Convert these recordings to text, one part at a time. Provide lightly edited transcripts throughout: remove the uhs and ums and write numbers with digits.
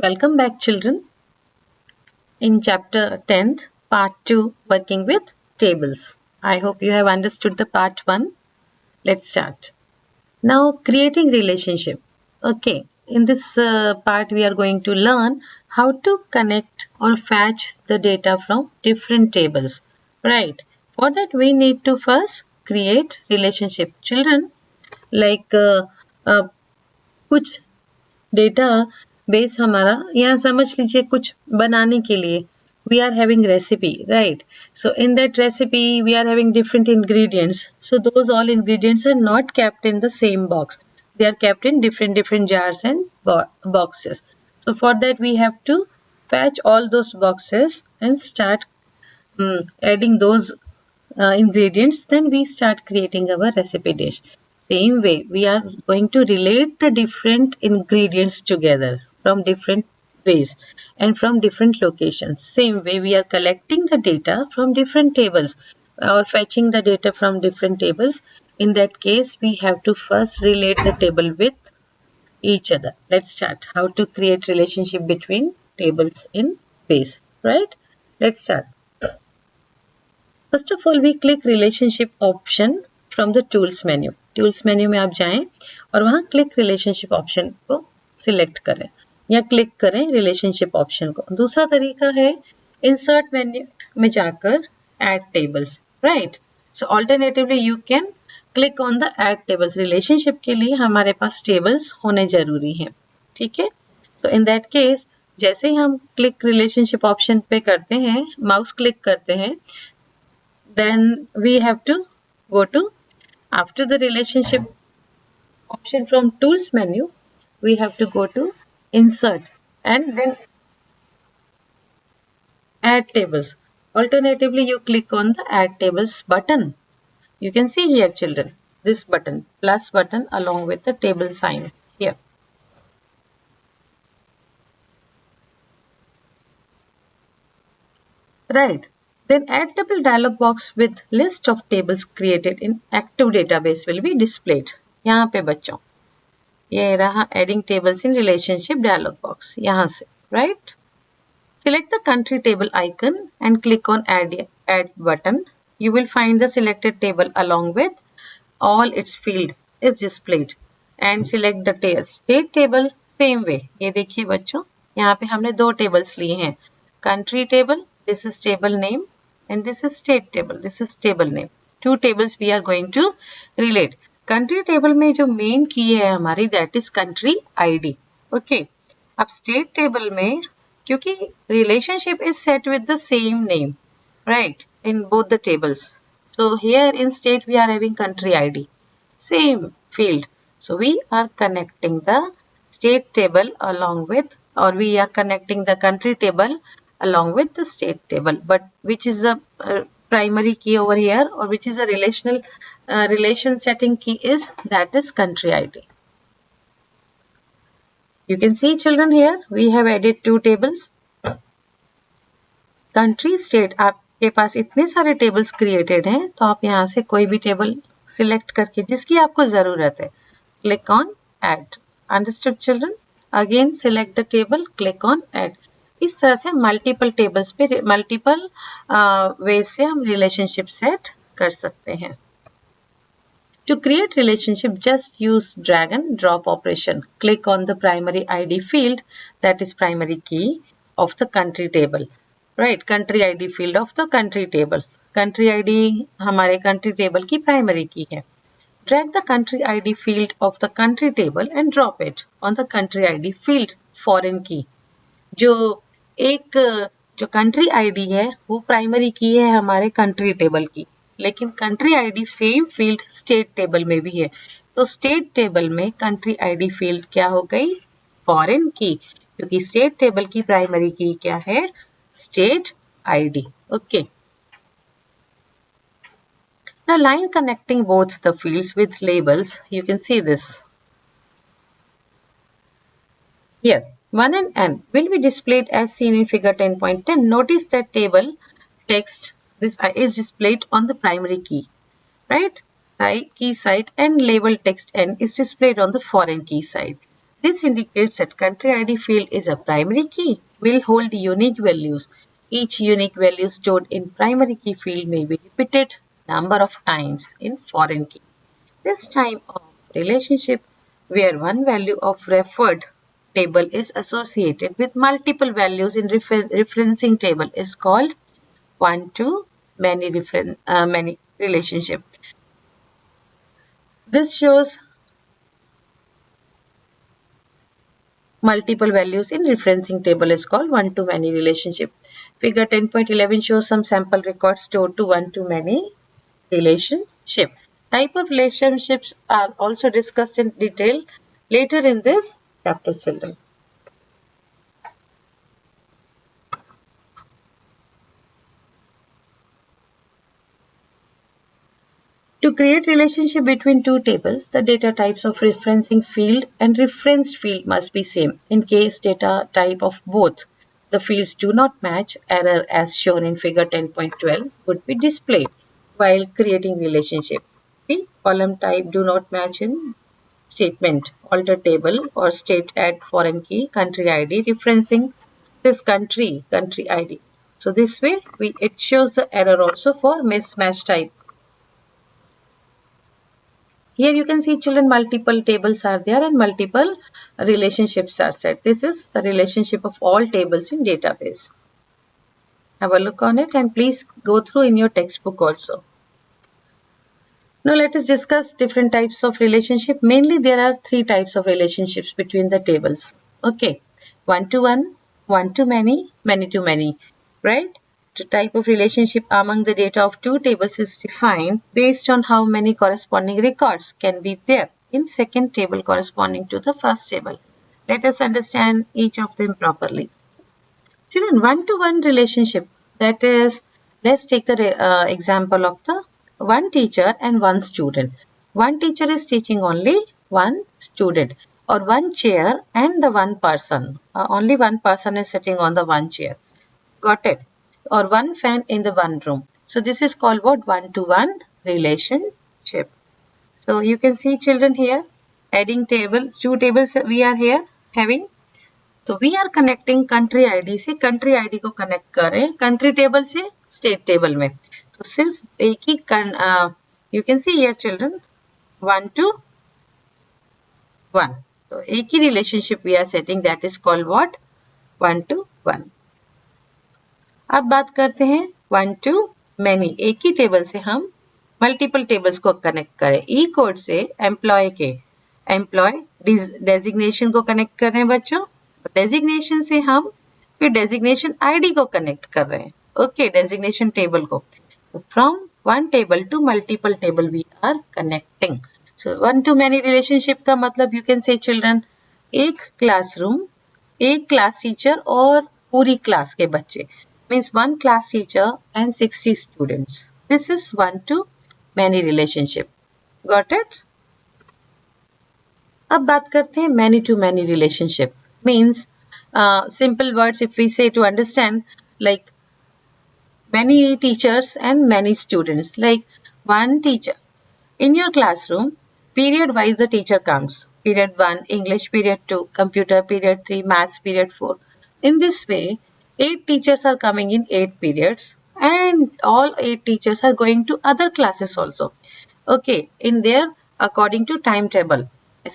Welcome back, children. In chapter 10th, part 2, working with tables. I hope you have understood the part 1. Let's start. Now, creating relationship. Okay, in this part, we are going to learn how to connect or fetch the data from different tables. Right. For that, we need to first create relationship. Children, like कुछ data base हमारा यहाँ समझ लीजिए कुछ बनाने के लिए we are having recipe, right? So in that recipe we are having different ingredients, so those all ingredients are not kept in the same box. They are kept in different jars and boxes. So for that we have to fetch all those boxes and start adding those ingredients. Then we start creating our recipe dish. Same way, we are going to relate the different ingredients together from different ways and from different locations. Same way, we are collecting the data from different tables or fetching the data from different tables. In that case, we have to first relate the table with each other. Let's start. How to create relationship between tables in base, right? Let's start. First of all we click relationship option from the tools menu. Tools menu में आप जाएं और वहां click relationship option को select करें या click करें relationship option को. दूसरा तरीका है इंसर्ट मेन्यू में जाकर add tables, right? So alternatively you can click on the add tables. Relationship के लिए हमारे पास टेबल्स होने जरूरी हैं, ठीक है? तो इन दैट केस जैसे ही हम क्लिक रिलेशनशिप ऑप्शन पे करते हैं, माउस क्लिक करते हैं, then we have to go to, after the relationship option from tools menu, we have to go to insert and then add tables. Alternatively, you click on the add tables button. You can see here, children, this button, plus button along with the table sign here. Right. Then add table dialog box with list of tables created in active database will be displayed. यहाँ पे बच्चों ये रहा adding tables in relationship dialog box. यहाँ से, right? Select the country table icon and click on add button. You will find the selected table along with all its field is displayed. And select the state table same way. ये देखिए बच्चों, यहाँ पे हमने दो tables लिए हैं. Country table, this is table name, and this is state table, this is table name. Two tables we are going to relate. Country table में जो main key है हमारी, that is country ID. Okay. अब state table में क्योंकि relationship is set with the same name, right, in both the tables. So here in state we are having country ID, same field. So we are connecting the state table along with, or we are connecting the country table along with the state table. But which is the primary key over here, or which is a relational relation setting key is, that is country ID. You can see, children, here we have added two tables. Country, state, आपके पास इतने सारे tables created हैं, तो आप यहाँ से कोई भी table select करके जिसकी आपको जरूरत है, click on add. Understood, children? Again select the table, click on add. इस तरह से multiple tables पे multiple ways से हम relationship set कर सकते हैं. To create relationship, just use drag and drop operation. Click on the primary ID field, that is primary key of the country table. Right, country ID field of the country table. Country ID हमारे country table की primary key है. Drag the country ID field of the country table and drop it on the country ID field foreign key. जो country ID है वो primary key है हमारे country table की, लेकिन country ID same field state table में भी है. तो state table में country ID field क्या हो गई? Foreign key, क्योंकि state table की primary key क्या है? State ID. Okay. Now line connecting both the fields with labels. You can see this. Here, 1 and n will be displayed as seen in figure 10.10. Notice that table text this is displayed on the primary key, right? Key side, and label text n is displayed on the foreign key side. This indicates that country ID field is a primary key, will hold unique values. Each unique value stored in primary key field may be repeated number of times in foreign key. This type of relationship where one value of referred table is associated with multiple values in referencing table is called one-to-many relationship. This shows multiple values in referencing table is called one-to-many relationship. Figure 10.11 shows some sample records stored to one-to-many relationship. Type of relationships are also discussed in detail later in this chapter, children. To create relationship between two tables, the data types of referencing field and referenced field must be same. In case data type of both the fields do not match, error as shown in figure 10.12 would be displayed while creating relationship. See, column type do not match in statement, alter table or state add foreign key, country ID, referencing this country ID. So this way it shows the error also for mismatch type. Here you can see, children, multiple tables are there and multiple relationships are set. This is the relationship of all tables in database. Have a look on it and please go through in your textbook also. Now let us discuss different types of relationship. Mainly there are three types of relationships between the tables. Okay, one-to-one, one-to-many, many-to-many, right? The type of relationship among the data of two tables is defined based on how many corresponding records can be there in second table corresponding to the first table. Let us understand each of them properly. Children, one-to-one relationship, that is, let's take the example of the one teacher and one student. One teacher is teaching only one student, or one chair and the one person. Only one person is sitting on the one chair. Got it? Or one fan in the one room. So this is called what? One-to-one relationship. So you can see, children, here adding tables, two tables we are here having. तो we are connecting country ID से country ID को connect करें country table से state table में. तो सिर्फ एक ही you can see here children one to one. तो एक ही relationship we are setting, that is called what? One to one. अब बात करते हैं वन टू मैनी. एक ही टेबल से हम मल्टीपल टेबल्स को कनेक्ट करें. ई कोड से एम्प्लॉय के एम्प्लॉय डेजिग्नेशन को कनेक्ट कर रहे हैं बच्चों. डेजिग्नेशन से हम फिर डेजिग्नेशन आईडी को कनेक्ट कर रहे हैं. ओके, डेजिग्नेशन टेबल को. From one table to multiple table we are connecting. So one to many relationship का मतलब यू कैन से चिल्ड्रन, एक क्लासरूम, एक क्लास टीचर और पूरी क्लास के बच्चे, means one class teacher and 60 students. This is one to many relationship. Got it? अब बात करते हैं many to many relationship. Means simple words, if we say to understand, like many teachers and many students, like one teacher in your classroom, period wise the teacher comes. Period 1 English, period 2 computer, period 3 maths, period 4. In this way 8 teachers are coming in 8 periods and all 8 teachers are going to other classes also. Okay, in there according to timetable.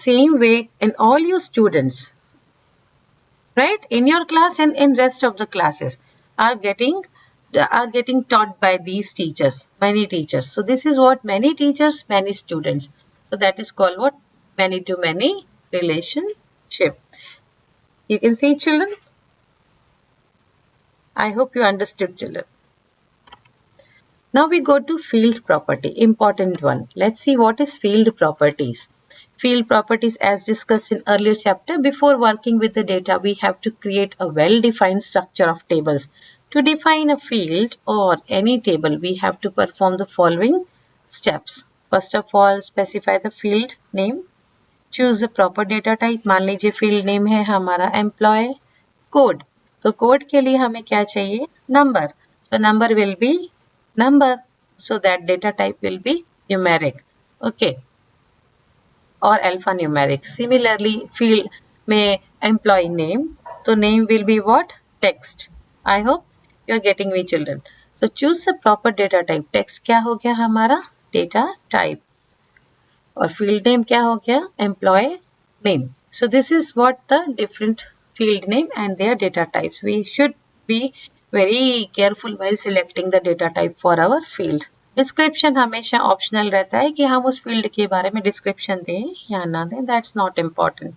Same way in all your students, right, in your class and in rest of the classes are getting taught by these teachers, many teachers. So this is what? Many teachers, many students. So that is called what? Many to many relationship. You can see, children. I hope you understood, children. Now we go to field property, important one. Let's see what is field properties. Field properties, as discussed in earlier chapter, before working with the data, we have to create a well-defined structure of tables. To define a field or any table, we have to perform the following steps. First of all, specify the field name. Choose the proper data type. मान लीजिए field name है हमारा employee. Code. तो code के लिए हमें क्या चाहिए? Number. So number will be number. So that data type will be numeric. Okay. Or alphanumeric. Similarly, field में employee name, तो name will be what? Text. I hope you are getting me children. So choose the proper data type. Text क्या हो गया हमारा? Data type. और field name क्या हो गया? Employee name. So this is what the different field name and their data types. We should be very careful while selecting the data type for our field. Description हमेशा optional रहता है कि हम उस field के बारे में डिस्क्रिप्शन दें या ना दें, that's not important.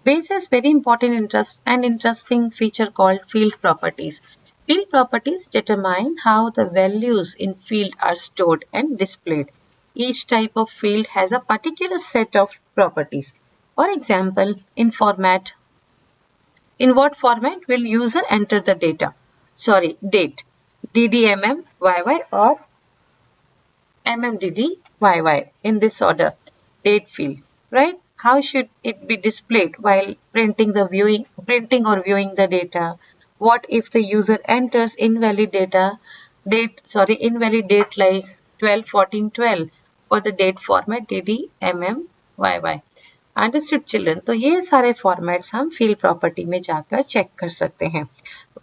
Base is very important and interesting feature called field properties. Field properties determine how the values in field are stored and displayed. Each type of field has a particular set of properties. For example, in what format will user enter the data? Date, DDMM, YY or MMDDYY in this order. Date field, right? How should it be displayed while printing or viewing the data? What if the user enters invalid date like 12/14/12 for the date format DDMMYY. Understood children? तो ये सारे formats हम field property में जाकर check कर सकते हैं.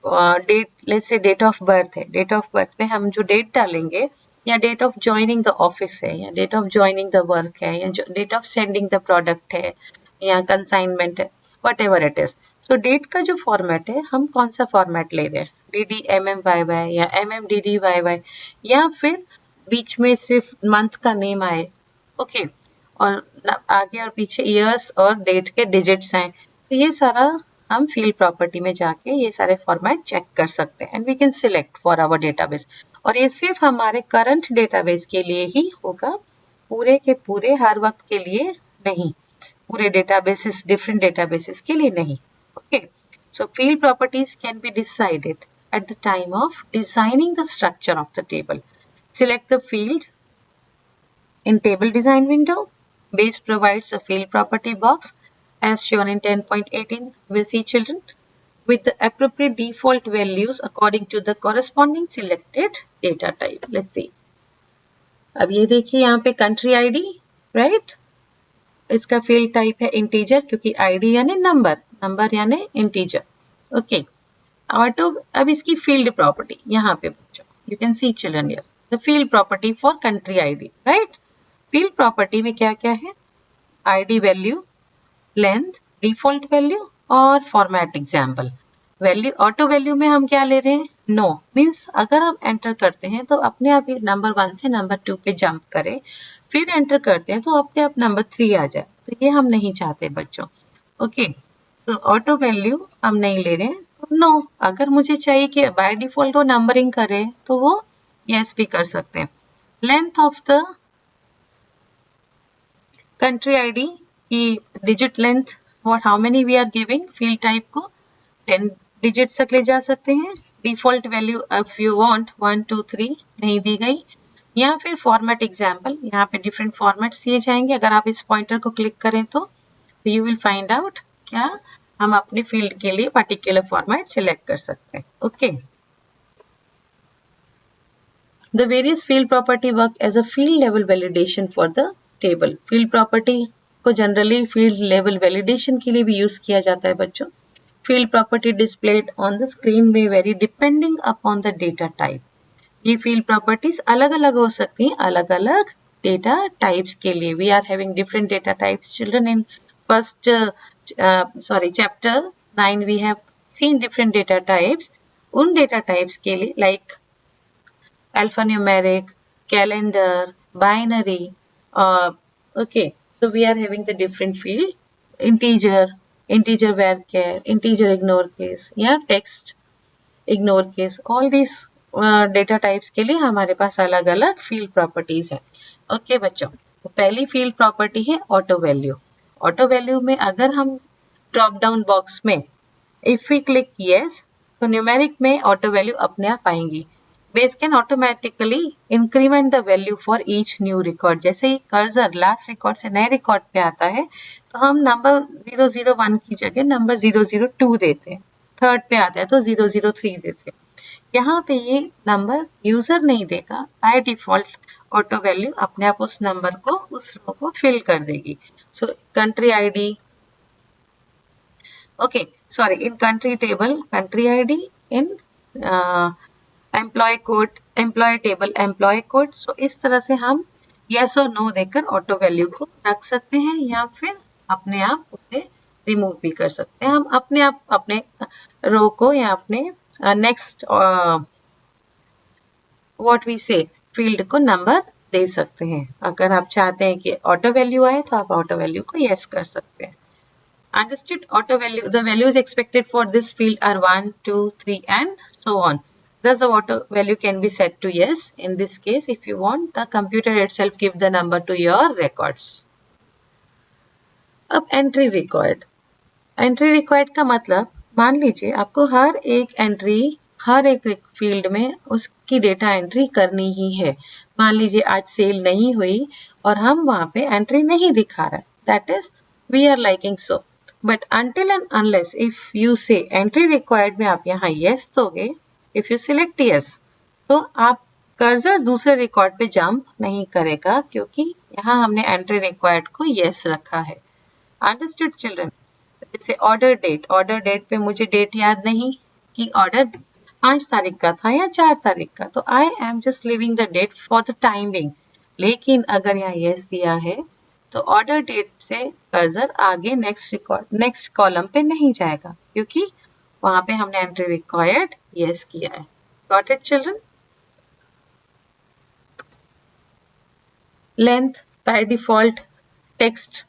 Date, let's say date of birth है. डेट ऑफ बर्थ में हम जो डेट डालेंगे, या date of joining the office है, या date of joining the work है, या date of sending the product है, या कंसाइनमेंट है, वट एवर इट इज. तो डेट का जो फॉर्मेट है, हम कौन सा फॉर्मेट ले रहे हैं? DDMMYY या MMDDYY, या फिर बीच में सिर्फ मंथ का नेम आए, ओके, और आगे और पीछे ईयर्स और डेट के डिजिट्स हैं. तो ये सारा हम फील्ड प्रॉपर्टी में जाके ये सारे फॉर्मेट चेक कर सकते हैं, and we can select for our database. और ये सिर्फ हमारे करंट डेटाबेस के लिए ही होगा, पूरे के पूरे हर वक्त के लिए नहीं, पूरे डेटाबेसेस, डिफरेंट डेटाबेसेस के लिए नहीं. Okay, so field properties can be decided at the time of designing the structure of the table. Select the field in table design window. Base provides a field property box as shown in 10.18. We'll see children, with the appropriate default values according to the corresponding selected data type. Let's see. अब ये देखिए यहाँ पे country ID, right? इसका field type है integer, क्योंकि ID यानी नंबर यानी integer. Okay. ऑटो, अब इसकी फील्ड प्रॉपर्टी यहाँ पे बच्चों, you can see children here the field property for country ID, right? Field property में क्या क्या है? ID value, length, default value और format example. Value, auto value में हम क्या ले रहे हैं? नो, मीन्स अगर हम एंटर करते हैं तो अपने आप नंबर 1 से नंबर 2 पे जंप करे, फिर एंटर करते हैं तो अपने आप नंबर 3 आ जाए. तो ये हम नहीं चाहते बच्चों. ओके, तो ऑटो वैल्यू हम नहीं ले रहे हैं. नो, अगर मुझे चाहिए कि बाय डिफॉल्ट वो नंबरिंग करे तो वो यस भी कर सकते हैं. Length of the country ID की digit length, what how many we are giving, field type को 10 डिजिट तक ले जा सकते हैं. Default value if you want 1 2 3 नहीं दी गई. या फिर फॉर्मेट एग्जांपल, यहाँ पे डिफरेंट फॉर्मेट्स दिए जाएंगे. अगर आप इस पॉइंटर को क्लिक करें तो यू विल फाइंड आउट क्या हम अपने फील्ड के लिए पर्टिकुलर फॉर्मेट सिलेक्ट कर सकते हैं. Okay, the various field property work as a field level validation for the table. Field property को जनरली फील्ड लेवल वैलिडेशन के लिए भी यूज किया जाता है बच्चों. Field property displayed on the screen में vary depending upon the data type. ये फील्ड प्रॉपर्टीज अलग अलग हो सकती हैं अलग अलग डेटा टाइप्स के लिए. We are having different data types children. In chapter 9 we have seen different data types. उन data types के लिए like alphanumeric, calendar, binary, okay, so we are having the different field. Integer varchar, integer ignore case, या text ignore case. all these data types के लिए हमारे पास अलग अलग field properties हैं. ओके बच्चों, तो पहली field property है auto value. ऑटो वैल्यू में अगर हम ड्रॉप डाउन बॉक्स में इफ वी क्लिक यस, तो न्यूमेरिक में ऑटो वैल्यू अपने आप आएंगी. Base can automatically increment the value for each new record. जैसे ही कर्सर लास्ट रिकॉर्ड से नए रिकॉर्ड पे आता है तो हम नंबर 001 की जगह नंबर 002 देते हैं. थर्ड पे आता है तो 003 देते हैं. यहाँ पे ये नंबर यूजर नहीं देगा, बाय डिफॉल्ट ऑटो वैल्यू अपने आप उस नंबर को, उस रो को फिल कर देगी. So country ID, Okay, sorry, in country table country id, in employee code employee table employee code. So इस तरह से हम यस और नो देकर ऑटो वैल्यू को रख सकते हैं या फिर अपने आप उसे रिमूव भी कर सकते हैं। हम अपने आप अपने रो को या अपने नेक्स्ट व्हाट वी से फील्ड को नंबर दे सकते हैं। अगर आप चाहते हैं कि ऑटो वैल्यू आए तो आप ऑटो वैल्यू को यस कर सकते हैं। Understood? Auto value, the values expected for this field are 1, 2, 3 and so on. Thus the auto value can be set to yes. In this case, if you want, the computer itself give the number to your records. अब entry required. Entry required का मतलब, मान लीजिए आपको हर एक entry हर एक field में उसकी डेटा एंट्री करनी ही है। मान लीजिए आज सेल नहीं हुई और हम वहां पे एंट्री नहीं दिखा रहा, that is we are liking so. But until and unless if you say entry required में आप यहाँ yes दोगे, if you select yes, तो आप कर्सर दूसरे रिकॉर्ड पे जंप नहीं करेगा क्योंकि यहाँ हमने एंट्री रिक्वायर्ड को yes रखा है। Understood children? जैसे ऑर्डर डेट पे मुझे डेट याद नहीं कि ऑर्डर 5 तारीख का था या 4 तारीख का, तो I am just leaving the date for the time being. लेकिन अगर यहाँ yes दिया है तो ऑर्डर डेट से कर्सर आगे नेक्स्ट कॉलम पे नहीं जाएगा क्योंकि वहां पे हमने एंट्री रिक्वायर्ड यस किया है। Got it children? Length by default text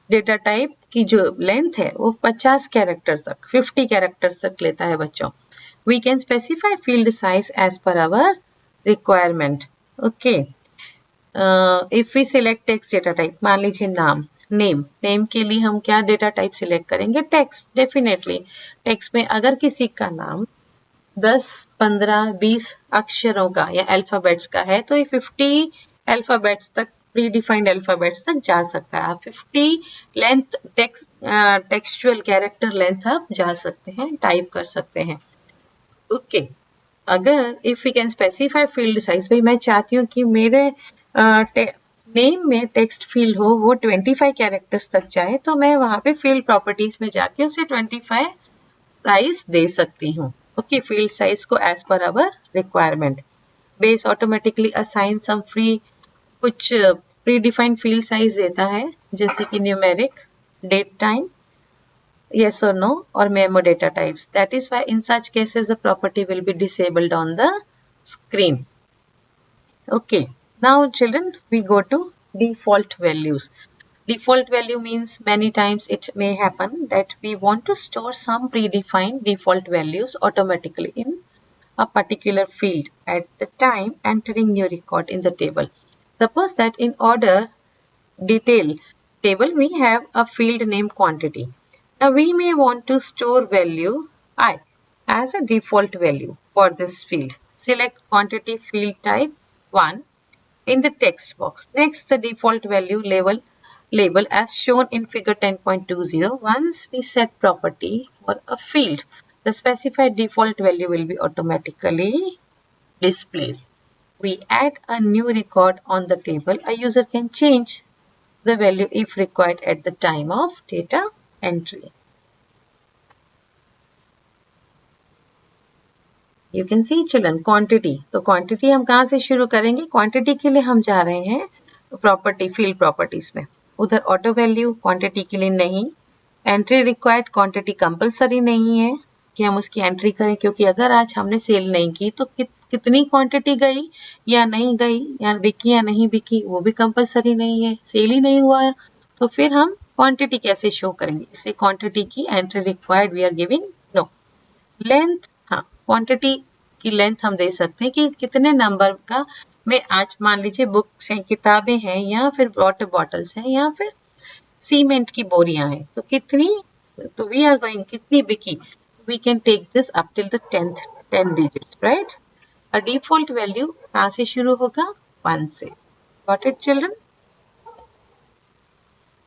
data type की जो लेंथ है वो 50 कैरेक्टर तक 50 कैरेक्टर तक लेता है बच्चों। We can specify field size as per our requirement. Okay, if we select text data type, मान लीजिए नेम के लिए हम क्या डेटा टाइप सिलेक्ट करेंगे? टेक्स्ट। डेफिनेटली टेक्स्ट में अगर किसी का नाम 10, 15, 20 अक्षरों का या अल्फाबेट्स का है तो ये 50 अल्फाबेट्स तक, प्री डिफाइंड अल्फाबेट्स तक जा सकता है। आप 50 लेंथ टेक्सचुअल कैरेक्टर लेंथ आप जा सकते हैं, टाइप कर सकते हैं। ओके, अगर if we can specify field size, भाई मैं चाहती हूँ कि मेरे नेम में टेक्स्ट फील्ड हो वो 25 कैरेक्टर्स तक जाए, तो मैं वहां पे फील्ड प्रॉपर्टीज में जाके उसे 25 साइज दे सकती हूँ। ओके, फील्ड साइज को as per our requirement. Base automatically assign some free, कुछ प्री डिफाइंड फील्ड साइज देता है जैसे कि numeric, date time, yes or no, or memo data types. That is why in such cases the property will be disabled on the screen. Okay, now children we go to default values. Default value means many times it may happen that we want to store some predefined default values automatically in a particular field at the time entering new record in the table. Suppose that in order detail table we have a field name quantity. Now we may want to store value I as a default value for this field. Select quantity field type 1 in the text box. Next, the default value label as shown in figure 10.20. Once we set property for a field, the specified default value will be automatically displayed. We add a new record on the table. A user can change the value if required at the time of data entry. You can see children quantity. तो quantity हम कहाँ से शुरू करेंगे? quantity के लिए हम जा रहे हैं property field properties में। उधर auto value quantity के लिए नहीं, entry required quantity compulsory नहीं है कि हम उसकी एंट्री करें, क्योंकि अगर आज हमने सेल नहीं की तो कितनी क्वांटिटी गई या नहीं गई या बिकी या नहीं बिकी वो भी कंपलसरी नहीं है, सेल ही नहीं हुआ है, तो फिर हम क्वांटिटी कैसे शो करेंगे? इसलिए क्वांटिटी की entry required we are giving no. Length, हाँ, क्वांटिटी की लेंथ हम दे सकते हैं कि कितने नंबर का में आज मान लीजिए बुक्स हैं, किताबें हैं या फिर वाटर बॉटल्स हैं या फिर सीमेंट की बोरियां हैं, तो कितनी, तो वी आर गोइंग कितनी बिकी, we can take this up till the 10 digits, right? A default value कहाँ से शुरू होगा? 1 से। Got it children?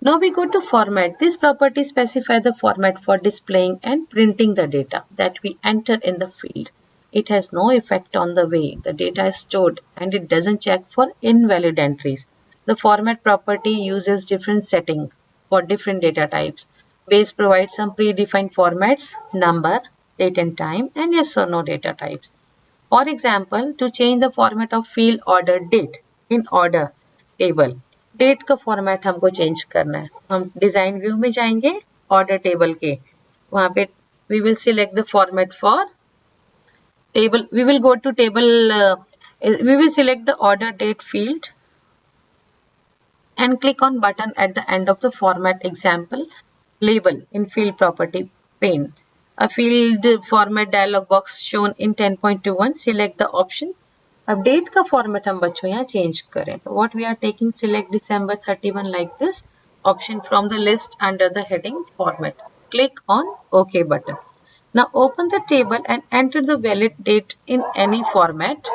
Now we go to format. This property specifies the format for displaying and printing the data that we enter in the field. It has no effect on the way the data is stored and it doesn't check for invalid entries. The format property uses different settings for different data types. Base provides some predefined formats, number, date and time, and yes or no data types. For example, to change the format of field order date in order table, date का format हमको change करना है. हम design view में जाएंगे, order table के वहां पे we will select the format for table. We will go to table, we will select the order date field and click on button at the end of the format example label in field property pane. A field format dialog box shown in 10.21. Select the option. अब date का format हम बच्चों यहाँ change करें तो what we are taking select December 31 like this option from the list under the heading format. Click on OK button. Now open the table and enter the valid date in any format.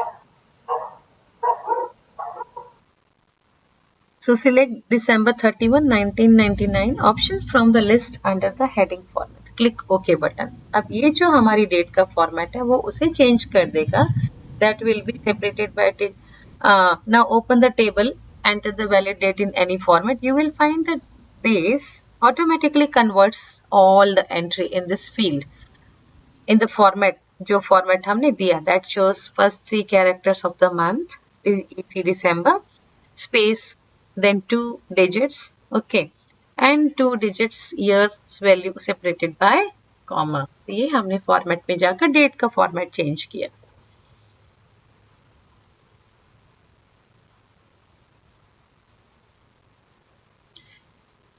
So select December 31, 1999 option from the list under the heading format. Click OK button. अब ये जो हमारी date का format है वो उसे change कर देगा. That will be separated by it. Now open the table, enter the valid date in any format. You will find that base automatically converts all the entry in this field in the format जो format हमने दिया, that shows first 3 characters of the month, EC December, space, then 2 digits, okay, and 2 digits years value separated by comma. ये हमने format में जाकर date का format change किया.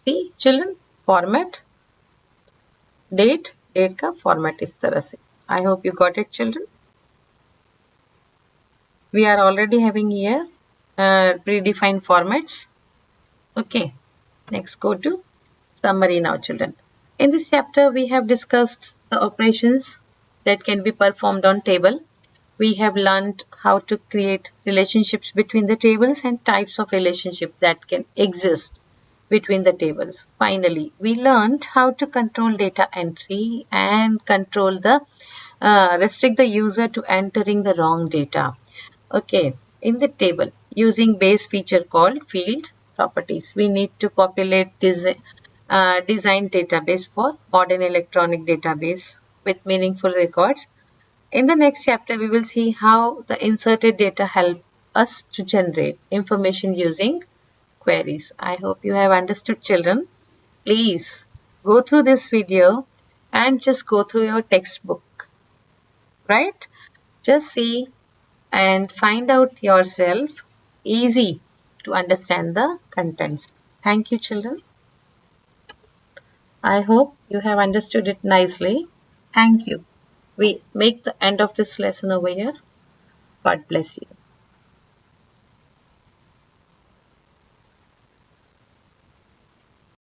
See children, format, date का format इस तरह से. I hope you got it children. We are already having here predefined formats. Okay, next go to summary now children. In this chapter we have discussed the operations that can be performed on table. We have learned how to create relationships between the tables and types of relationships that can exist between the tables. Finally, we learned how to control data entry and control the restrict the user to entering the wrong data. Okay, in the table using base feature called field properties, we need to populate design database for modern electronic database with meaningful records. In the next chapter, we will see how the inserted data help us to generate information using queries. I hope you have understood children. Please go through this video and just go through your textbook, right? Just see and find out yourself, easy to understand the contents. Thank you children. I hope you have understood it nicely. Thank you. We make the end of this lesson over here. God bless you.